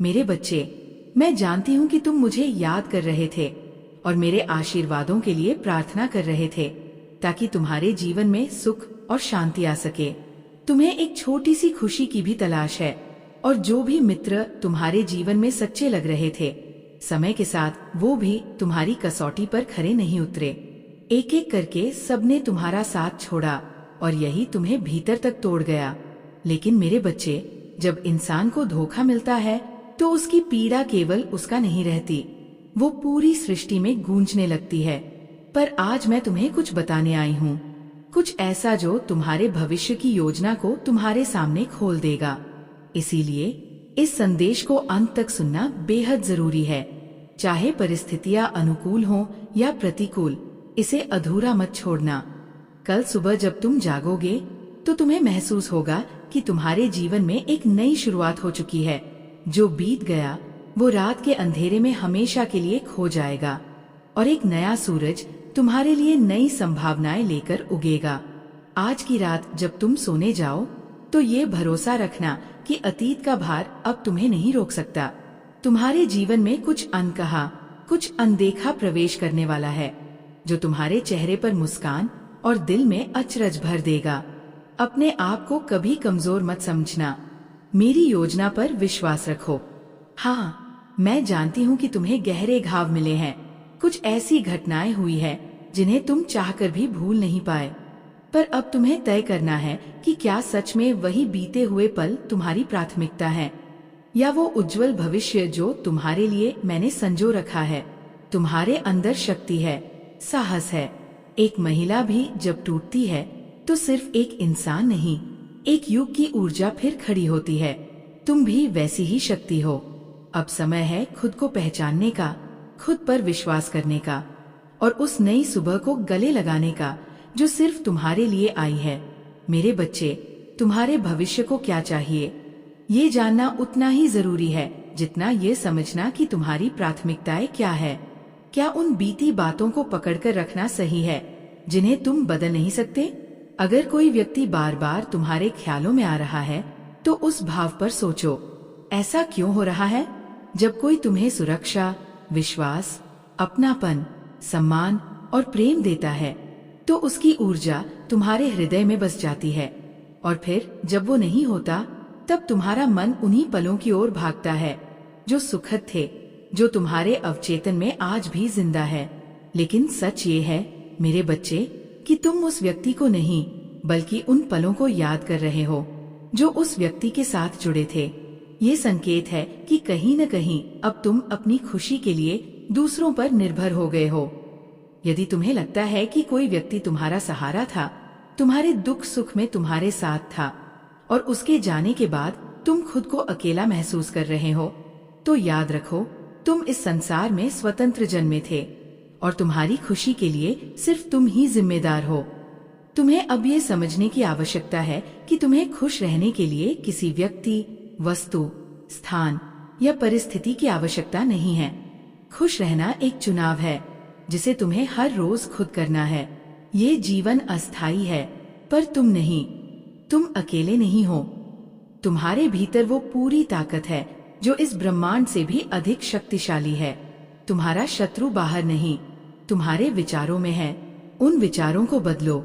मेरे बच्चे, मैं जानती हूँ कि तुम मुझे याद कर रहे थे और मेरे आशीर्वादों के लिए प्रार्थना कर रहे थे ताकि तुम्हारे जीवन में सुख और शांति आ सके। तुम्हें एक छोटी सी खुशी की भी तलाश है और जो भी मित्र तुम्हारे जीवन में सच्चे लग रहे थे, समय के साथ वो भी तुम्हारी कसौटी पर खरे नहीं उतरे। एक एक करके सबने तुम्हारा साथ छोड़ा और यही तुम्हें भीतर तक तोड़ गया। लेकिन मेरे बच्चे, जब इंसान को धोखा मिलता है तो उसकी पीड़ा केवल उसका नहीं रहती, वो पूरी सृष्टि में गूंजने लगती है। पर आज मैं तुम्हें कुछ बताने आई हूँ, कुछ ऐसा जो तुम्हारे भविष्य की योजना को तुम्हारे सामने खोल देगा। इसीलिए इस संदेश को अंत तक सुनना बेहद जरूरी है। चाहे परिस्थितियां अनुकूल हों या प्रतिकूल, इसे अधूरा मत छोड़ना। कल सुबह जब तुम जागोगे तो तुम्हें महसूस होगा कि तुम्हारे जीवन में एक नई शुरुआत हो चुकी है। जो बीत गया वो रात के अंधेरे में हमेशा के लिए खो जाएगा और एक नया सूरज तुम्हारे लिए नई संभावनाएं लेकर उगेगा। आज की रात जब तुम सोने जाओ तो ये भरोसा रखना कि अतीत का भार अब तुम्हें नहीं रोक सकता। तुम्हारे जीवन में कुछ अनकहा, कुछ अनदेखा प्रवेश करने वाला है जो तुम्हारे चेहरे पर मुस्कान और दिल में अचरज भर देगा। अपने आप को कभी कमजोर मत समझना, मेरी योजना पर विश्वास रखो। हाँ, मैं जानती हूँ कि तुम्हें गहरे घाव मिले हैं, कुछ ऐसी घटनाएं हुई है जिन्हें तुम चाहकर भी भूल नहीं पाए। पर अब तुम्हें तय करना है कि क्या सच में वही बीते हुए पल तुम्हारी प्राथमिकता है या वो उज्जवल भविष्य जो तुम्हारे लिए मैंने संजो रखा है। तुम्हारे अंदर शक्ति है, साहस है। एक महिला भी जब टूटती है तो सिर्फ एक इंसान नहीं, एक युग की ऊर्जा फिर खड़ी होती है। तुम भी वैसी ही शक्ति हो। अब समय है खुद को पहचानने का, खुद पर विश्वास करने का और उस नई सुबह को गले लगाने का जो सिर्फ तुम्हारे लिए आई है। मेरे बच्चे, तुम्हारे भविष्य को क्या चाहिए ये जानना उतना ही जरूरी है जितना ये समझना कि तुम्हारी प्राथमिकताएं क्या है। क्या उन बीती बातों को पकड़कर रखना सही है जिन्हें तुम बदल नहीं सकते? अगर कोई व्यक्ति बार बार तुम्हारे ख्यालों में आ रहा है तो उस भाव पर सोचो, ऐसा क्यों हो रहा है? जब कोई तुम्हें सुरक्षा, विश्वास, अपनापन, सम्मान और प्रेम देता है तो उसकी ऊर्जा तुम्हारे हृदय में बस जाती है और फिर जब वो नहीं होता तब तुम्हारा मन उन्हीं पलों की ओर भागता है जो सुखद थे, जो तुम्हारे अवचेतन में आज भी जिंदा है। लेकिन सच ये है मेरे बच्चे कि तुम उस व्यक्ति को नहीं बल्कि उन पलों को याद कर रहे हो जो उस व्यक्ति के साथ जुड़े थे। ये संकेत है कि कहीं न कहीं अब तुम अपनी खुशी के लिए दूसरों पर निर्भर हो गए हो। यदि तुम्हें लगता है कि कोई व्यक्ति तुम्हारा सहारा था, तुम्हारे दुख सुख में तुम्हारे साथ था और उसके जाने के बाद तुम खुद को अकेला महसूस कर रहे हो, तो याद रखो तुम इस संसार में स्वतंत्र जन्मे थे और तुम्हारी खुशी के लिए सिर्फ तुम ही जिम्मेदार हो। तुम्हें अब ये समझने की आवश्यकता है कि तुम्हें खुश रहने के लिए किसी व्यक्ति, वस्तु, स्थान या परिस्थिति की आवश्यकता नहीं है। खुश रहना एक चुनाव है जिसे तुम्हें हर रोज खुद करना है। ये जीवन अस्थायी है पर तुम नहीं, तुम अकेले नहीं हो। तुम्हारे भीतर वो पूरी ताकत है जो इस ब्रह्मांड से भी अधिक शक्तिशाली है। तुम्हारा शत्रु बाहर नहीं, तुम्हारे विचारों में है। उन विचारों को बदलो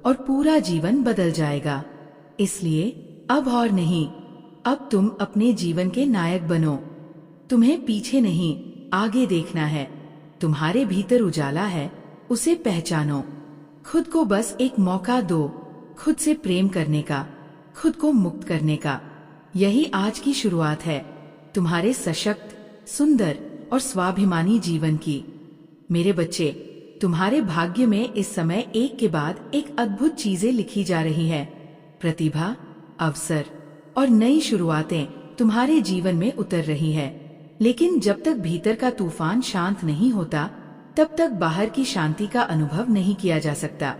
और पूरा जीवन बदल जाएगा। इसलिए अब और नहीं, अब तुम अपने जीवन के नायक बनो। तुम्हें पीछे नहीं, आगे देखना है। तुम्हारे भीतर उजाला है, उसे पहचानो। खुद को बस एक मौका दो, खुद से प्रेम करने का, खुद को मुक्त करने का। यही आज की शुरुआत है तुम्हारे सशक्त, सुंदर और स्वाभिमानी जीवन की। मेरे बच्चे, तुम्हारे भाग्य में इस समय एक के बाद एक अद्भुत चीजें लिखी जा रही है। प्रतिभा, अवसर और नई शुरुआतें तुम्हारे जीवन में उतर रही है। लेकिन जब तक भीतर का तूफान शांत नहीं होता, तब तक बाहर की शांति का अनुभव नहीं किया जा सकता।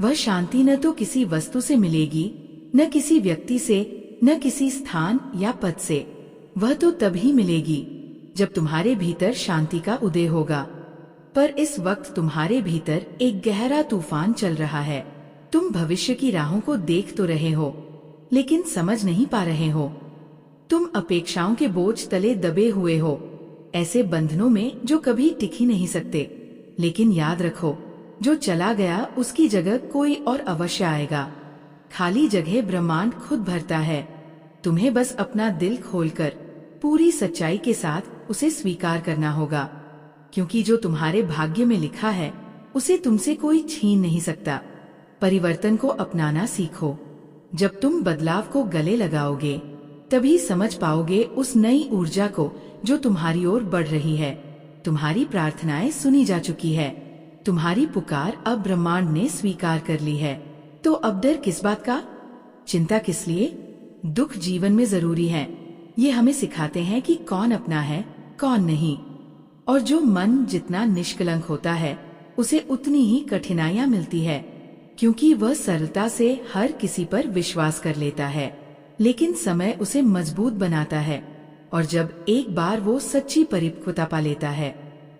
वह शांति न तो किसी वस्तु से मिलेगी, न किसी व्यक्ति से, न किसी स्थान या पद से। वह तो तभी मिलेगी जब तुम्हारे भीतर शांति का उदय होगा। पर इस वक्त तुम्हारे भीतर एक गहरा तूफान चल रहा है। तुम भविष्य की राहों को देख तो रहे हो, लेकिन समझ नहीं पा रहे हो। तुम अपेक्षाओं के बोझ तले दबे हुए हो, ऐसे बंधनों में जो कभी टिक ही नहीं सकते। लेकिन याद रखो, जो चला गया उसकी जगह कोई और अवश्य आएगा। खाली जगह ब्रह्मांड खुद भरता है। तुम्हें बस अपना दिल खोलकर पूरी सच्चाई के साथ उसे स्वीकार करना होगा, क्योंकि जो तुम्हारे भाग्य में लिखा है उसे तुमसे कोई छीन नहीं सकता। परिवर्तन को अपनाना सीखो। जब तुम बदलाव को गले लगाओगे तभी समझ पाओगे उस नई ऊर्जा को जो तुम्हारी ओर बढ़ रही है। तुम्हारी प्रार्थनाएं सुनी जा चुकी है। तुम्हारी पुकार अब ब्रह्मांड ने स्वीकार कर ली है। तो अब डर किस बात का, चिंता किस लिए? दुख जीवन में जरूरी है। ये हमें सिखाते हैं कि कौन अपना है, कौन नहीं। और जो मन जितना निष्कलंक होता है उसे उतनी ही कठिनाइयां मिलती है, क्योंकि वह सरलता से हर किसी पर विश्वास कर लेता है। लेकिन समय उसे मजबूत बनाता है, और जब एक बार वो सच्ची परिपक्वता पा लेता है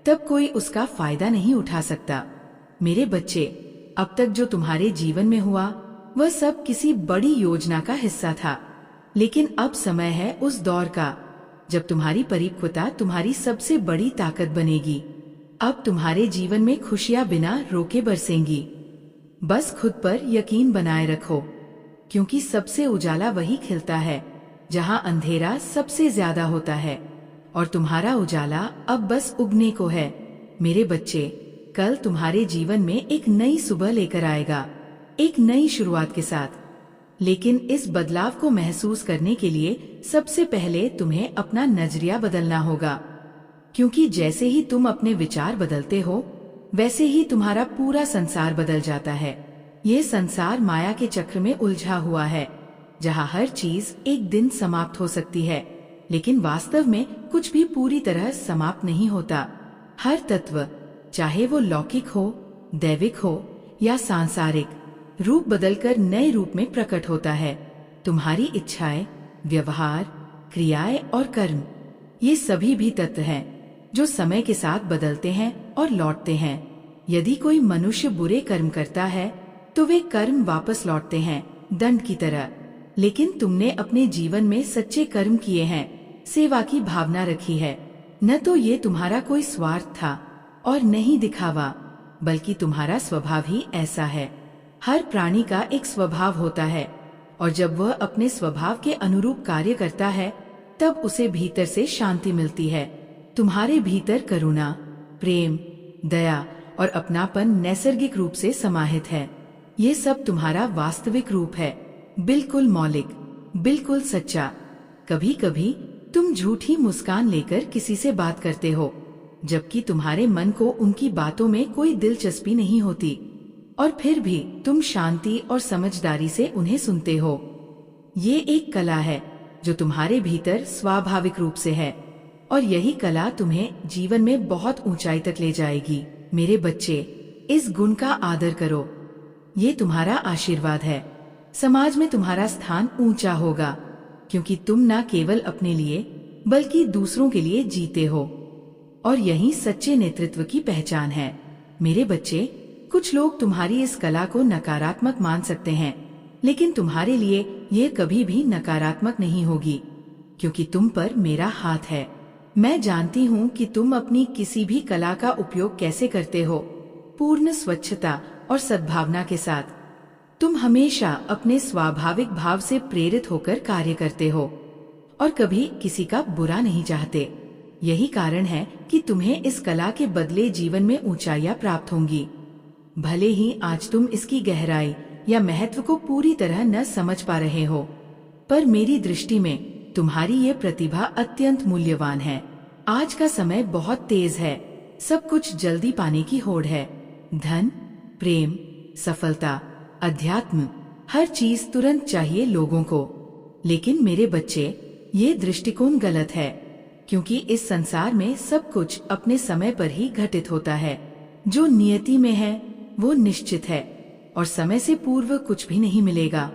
तब कोई उसका फायदा नहीं उठा सकता। मेरे बच्चे, अब तक जो तुम्हारे जीवन में हुआ वह सब किसी बड़ी योजना का हिस्सा था, लेकिन अब समय है उस दौर का जब तुम्हारी परिपक्वता तुम्हारी सबसे बड़ी ताकत बनेगी। अब तुम्हारे जीवन में खुशियां बिना रोके बरसेंगी। बस खुद पर यकीन बनाए रखो, क्योंकि सबसे उजाला वही खिलता है जहां अंधेरा सबसे ज्यादा होता है, और तुम्हारा उजाला अब बस उगने को है। मेरे बच्चे, कल तुम्हारे जीवन में एक नई सुबह लेकर आएगा, एक नई शुरुआत के साथ। लेकिन इस बदलाव को महसूस करने के लिए सबसे पहले तुम्हें अपना नजरिया बदलना होगा, क्योंकि जैसे ही तुम अपने विचार बदलते हो वैसे ही तुम्हारा पूरा संसार बदल जाता है। यह संसार माया के चक्र में उलझा हुआ है, जहाँ हर चीज एक दिन समाप्त हो सकती है, लेकिन वास्तव में कुछ भी पूरी तरह समाप्त नहीं होता। हर तत्व, चाहे वो लौकिक हो, दैविक हो या सांसारिक, रूप बदलकर नए रूप में प्रकट होता है। तुम्हारी इच्छाएं, व्यवहार, क्रियाएं और कर्म, ये सभी भी तत्व हैं जो समय के साथ बदलते हैं और लौटते हैं। यदि कोई मनुष्य बुरे कर्म करता है तो वे कर्म वापस लौटते हैं दंड की तरह। लेकिन तुमने अपने जीवन में सच्चे कर्म किए हैं, सेवा की भावना रखी है, न तो ये तुम्हारा कोई स्वार्थ था और न ही दिखावा, बल्कि तुम्हारा स्वभाव ही ऐसा है। हर प्राणी का एक स्वभाव होता है, और जब वह अपने स्वभाव के अनुरूप कार्य करता है तब उसे भीतर से शांति मिलती है। तुम्हारे भीतर करुणा, प्रेम, दया और अपनापन नैसर्गिक रूप से समाहित है। ये सब तुम्हारा वास्तविक रूप है, बिल्कुल मौलिक, बिल्कुल सच्चा। कभी कभी तुम झूठी मुस्कान लेकर किसी से बात करते हो, जबकि तुम्हारे मन को उनकी बातों में कोई दिलचस्पी नहीं होती, और फिर भी तुम शांति और समझदारी से उन्हें सुनते हो। ये एक कला है जो तुम्हारे भीतर स्वाभाविक रूप से है, और यही कला तुम्हें जीवन में बहुत ऊंचाई तक ले जाएगी। मेरे बच्चे, इस गुण का आदर करो, ये तुम्हारा आशीर्वाद है। समाज में तुम्हारा स्थान ऊंचा होगा, क्योंकि तुम न केवल अपने लिए बल्कि दूसरों के लिए जीते हो, और यही सच्चे नेतृत्व की पहचान है। मेरे बच्चे, कुछ लोग तुम्हारी इस कला को नकारात्मक मान सकते हैं, लेकिन तुम्हारे लिए ये कभी भी नकारात्मक नहीं होगी, क्योंकि तुम पर मेरा हाथ है। मैं जानती हूँ कि तुम अपनी किसी भी कला का उपयोग कैसे करते हो, पूर्ण स्वच्छता और सद्भावना के साथ। तुम हमेशा अपने स्वाभाविक भाव से प्रेरित होकर कार्य करते हो, और कभी किसी का बुरा नहीं चाहते। यही कारण है कि तुम्हें इस कला के बदले जीवन में ऊंचाइयां प्राप्त होंगी। भले ही आज तुम इसकी गहराई या महत्व को पूरी तरह न समझ पा रहे हो, पर मेरी दृष्टि में तुम्हारी ये प्रतिभा अत्यंत मूल्यवान है। आज का समय बहुत तेज है, सब कुछ जल्दी पाने की होड़ है। धन, प्रेम, सफलता, अध्यात्म, हर चीज तुरंत चाहिए लोगों को। लेकिन मेरे बच्चे, ये दृष्टिकोण गलत है, क्योंकि इस संसार में सब कुछ अपने समय पर ही घटित होता है। जो नियति में है वो निश्चित है, और समय से पूर्व कुछ भी नहीं मिलेगा।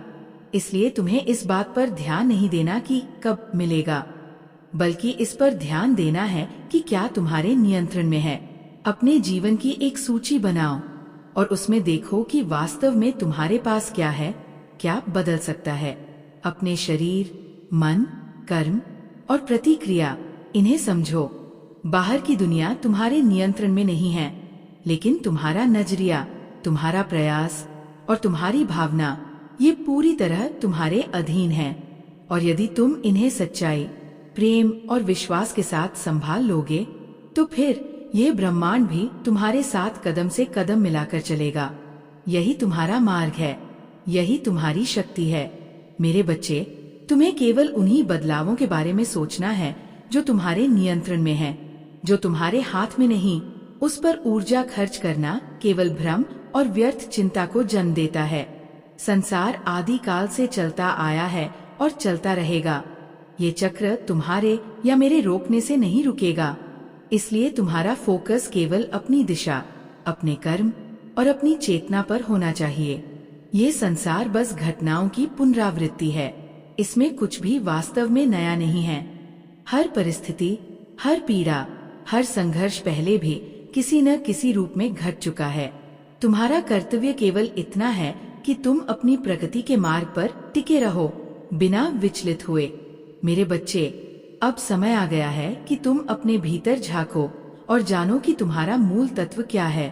इसलिए तुम्हें इस बात पर ध्यान नहीं देना कि कब मिलेगा, बल्कि इस पर ध्यान देना है कि क्या तुम्हारे नियंत्रण में है। अपने जीवन की एक सूची बनाओ और उसमें देखो कि वास्तव में तुम्हारे पास क्या है, क्या बदल सकता है। अपने शरीर, मन, कर्म और प्रतिक्रिया, इन्हें समझो। बाहर की दुनिया तुम्हारे नियंत्रण में नहीं है, लेकिन तुम्हारा नजरिया, तुम्हारा प्रयास और तुम्हारी भावना, ये पूरी तरह तुम्हारे अधीन है। और यदि तुम इन्हें सच्चाई, प्रेम और विश्वास के साथ संभाल लोगे, तो फिर यह ब्रह्मांड भी तुम्हारे साथ कदम से कदम मिलाकर चलेगा। यही तुम्हारा मार्ग है, यही तुम्हारी शक्ति है। मेरे बच्चे, तुम्हें केवल उन्हीं बदलावों के बारे में सोचना है जो तुम्हारे नियंत्रण में है। जो तुम्हारे हाथ में नहीं, उस पर ऊर्जा खर्च करना केवल भ्रम और व्यर्थ चिंता को जन्म देता है। संसार आदि काल से चलता आया है और चलता रहेगा। ये चक्र तुम्हारे या मेरे रोकने से नहीं रुकेगा। इसलिए तुम्हारा फोकस केवल अपनी दिशा, अपने कर्म और अपनी चेतना पर होना चाहिए। ये संसार बस घटनाओं की पुनरावृत्ति है, इसमें कुछ भी वास्तव में नया नहीं है। हर परिस्थिति, हर पीड़ा, हर संघर्ष पहले भी किसी न किसी रूप में घट चुका है। तुम्हारा कर्तव्य केवल इतना है कि तुम अपनी प्रगति के मार्ग पर टिके रहो, बिना विचलित हुए। मेरे बच्चे, अब समय आ गया है कि तुम अपने भीतर झांको और जानो कि तुम्हारा मूल तत्व क्या है।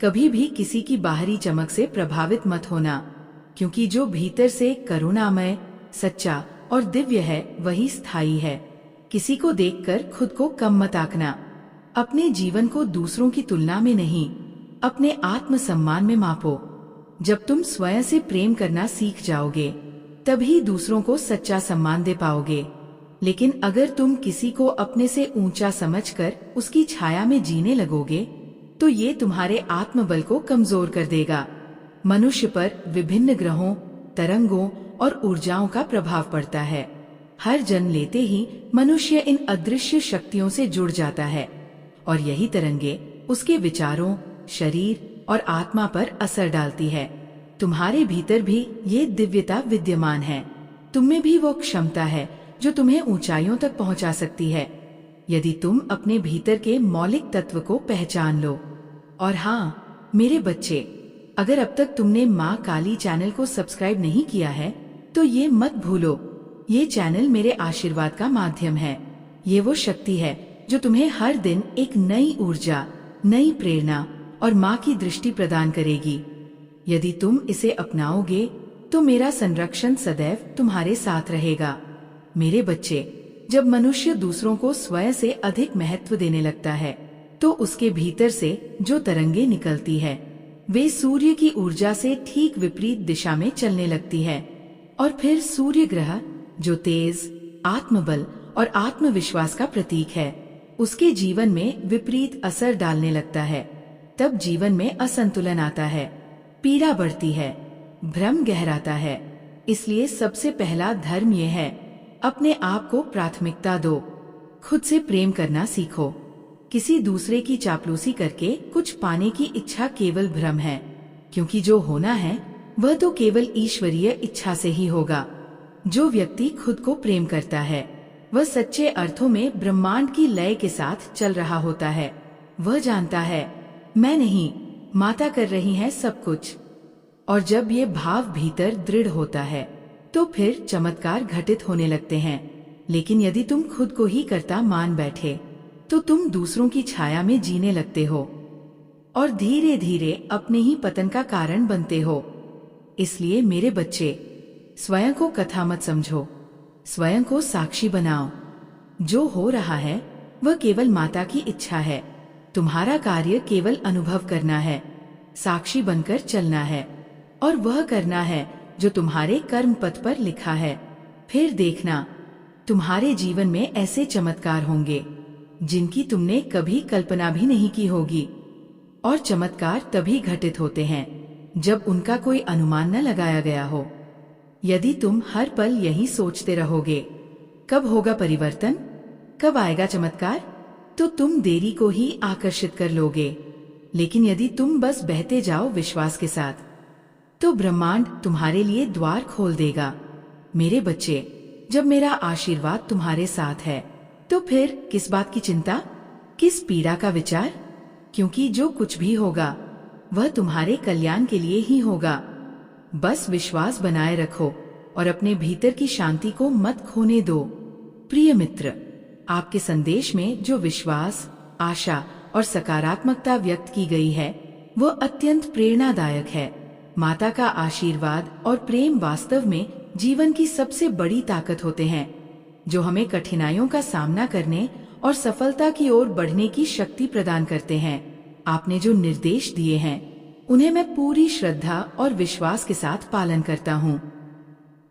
कभी भी किसी की बाहरी चमक से प्रभावित मत होना, क्योंकि जो भीतर से करुणामय, सच्चा और दिव्य है, वही स्थायी है। किसी को देखकर खुद को कम मत आंकना। अपने जीवन को दूसरों की तुलना में नहीं, अपने आत्म सम्मान में मापो। जब तुम स्वयं से प्रेम करना सीख जाओगे, तभी दूसरों को सच्चा सम्मान दे पाओगे। लेकिन अगर तुम किसी को अपने से ऊंचा समझकर उसकी छाया में जीने लगोगे, तो ये तुम्हारे आत्मबल को कमजोर कर देगा। मनुष्य पर विभिन्न ग्रहों, तरंगों और ऊर्जाओं का प्रभाव पड़ता है। हर जन्म लेते ही मनुष्य इन अदृश्य शक्तियों से जुड़ जाता है, और यही तरंगे उसके विचारों, शरीर और आत्मा पर असर डालती है। तुम्हारे भीतर भी ये दिव्यता विद्यमान है। तुम में भी वो क्षमता है जो तुम्हें ऊंचाइयों तक पहुंचा सकती है, यदि तुम अपने भीतर के मौलिक तत्व को पहचान लो। और हाँ मेरे बच्चे, अगर अब तक तुमने माँ काली चैनल को सब्सक्राइब नहीं किया है, तो ये मत भूलो। ये चैनल मेरे आशीर्वाद का माध्यम है। ये वो शक्ति है जो तुम्हें हर दिन एक नई ऊर्जा, नई प्रेरणा और माँ की दृष्टि प्रदान करेगी। यदि तुम इसे अपनाओगे, तो मेरा संरक्षण सदैव तुम्हारे साथ रहेगा। मेरे बच्चे, जब मनुष्य दूसरों को स्वयं से अधिक महत्व देने लगता है, तो उसके भीतर से जो तरंगे निकलती है, वे सूर्य की ऊर्जा से ठीक विपरीत दिशा में चलने लगती है। और फिर सूर्य ग्रह, जो तेज, आत्मबल और आत्मविश्वास का प्रतीक है, उसके जीवन में विपरीत असर डालने लगता है। तब जीवन में असंतुलन आता है, पीड़ा बढ़ती है, भ्रम गहराता है। इसलिए सबसे पहला धर्म यह है, अपने आप को प्राथमिकता दो। खुद से प्रेम करना सीखो। किसी दूसरे की चापलूसी करके कुछ पाने की इच्छा केवल भ्रम है, क्योंकि जो होना है वह तो केवल ईश्वरीय इच्छा से ही होगा। जो व्यक्ति खुद को प्रेम करता है, वह सच्चे अर्थों में ब्रह्मांड की लय के साथ चल रहा होता है। वह जानता है, मैं नहीं, माता कर रही है सब कुछ। और जब ये भाव भीतर दृढ़ होता है, तो फिर चमत्कार घटित होने लगते हैं। लेकिन यदि तुम खुद को ही कर्ता मान बैठे, तो तुम दूसरों की छाया में जीने लगते हो और धीरे धीरे अपने ही पतन का कारण बनते हो। इसलिए मेरे बच्चे, स्वयं को कथा मत समझो, स्वयं को साक्षी बनाओ। जो हो रहा है वह केवल माता की इच्छा है। तुम्हारा कार्य केवल अनुभव करना है, साक्षी बनकर चलना है, और वह करना है जो तुम्हारे कर्म पथ पर लिखा है। फिर देखना, तुम्हारे जीवन में ऐसे चमत्कार होंगे जिनकी तुमने कभी कल्पना भी नहीं की होगी। और चमत्कार तभी घटित होते हैं जब उनका कोई अनुमान न लगाया गया हो। यदि तुम हर पल यही सोचते रहोगे, कब होगा परिवर्तन, कब आएगा चमत्कार, तो तुम देरी को ही आकर्षित कर लोगे। लेकिन यदि तुम बस बहते जाओ विश्वास के साथ, तो ब्रह्मांड तुम्हारे लिए द्वार खोल देगा। मेरे बच्चे, जब मेरा आशीर्वाद तुम्हारे साथ है, तो फिर किस बात की चिंता, किस पीड़ा का विचार? क्योंकि जो कुछ भी होगा वह तुम्हारे कल्याण के लिए ही होगा। बस विश्वास बनाए रखो और अपने भीतर की शांति को मत खोने दो। प्रिय मित्र, आपके संदेश में जो विश्वास, आशा और सकारात्मकता व्यक्त की गई है वो अत्यंत प्रेरणादायक है। माता का आशीर्वाद और प्रेम वास्तव में जीवन की सबसे बड़ी ताकत होते हैं, जो हमें कठिनाइयों का सामना करने और सफलता की ओर बढ़ने की शक्ति प्रदान करते हैं। आपने जो निर्देश दिए हैं उन्हें मैं पूरी श्रद्धा और विश्वास के साथ पालन करता हूँ।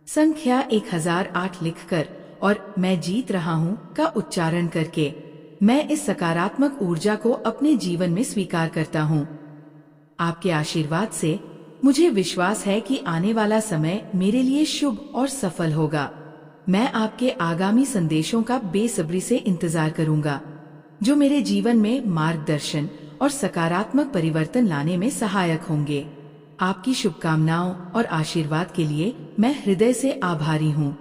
संख्या 1008 लिखकर और मैं जीत रहा हूँ का उच्चारण करके मैं इस सकारात्मक ऊर्जा को अपने जीवन में स्वीकार करता हूँ। आपके आशीर्वाद से मुझे विश्वास है कि आने वाला समय मेरे लिए शुभ और सफल होगा। मैं आपके आगामी संदेशों का बेसब्री से इंतजार करूंगा, जो मेरे जीवन में मार्गदर्शन और सकारात्मक परिवर्तन लाने में सहायक होंगे। आपकी शुभकामनाओं और आशीर्वाद के लिए मैं हृदय से आभारी हूँ।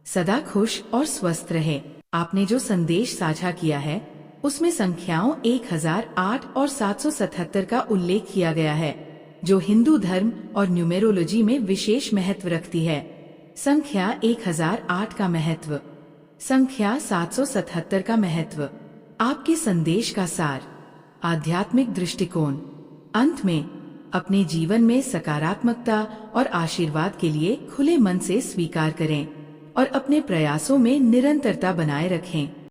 सदा खुश और स्वस्थ रहे। आपने जो संदेश साझा किया है उसमें संख्याओं 1008 और 777 का उल्लेख किया गया है, जो हिंदू धर्म और न्यूमेरोलॉजी में विशेष महत्व रखती है। संख्या 1008 का महत्व, संख्या 777 का महत्व, आपके संदेश का सार, आध्यात्मिक दृष्टिकोण। अंत में अपने जीवन में सकारात्मकता और आशीर्वाद के लिए खुले मन से स्वीकार करें और अपने प्रयासों में निरंतरता बनाए रखें।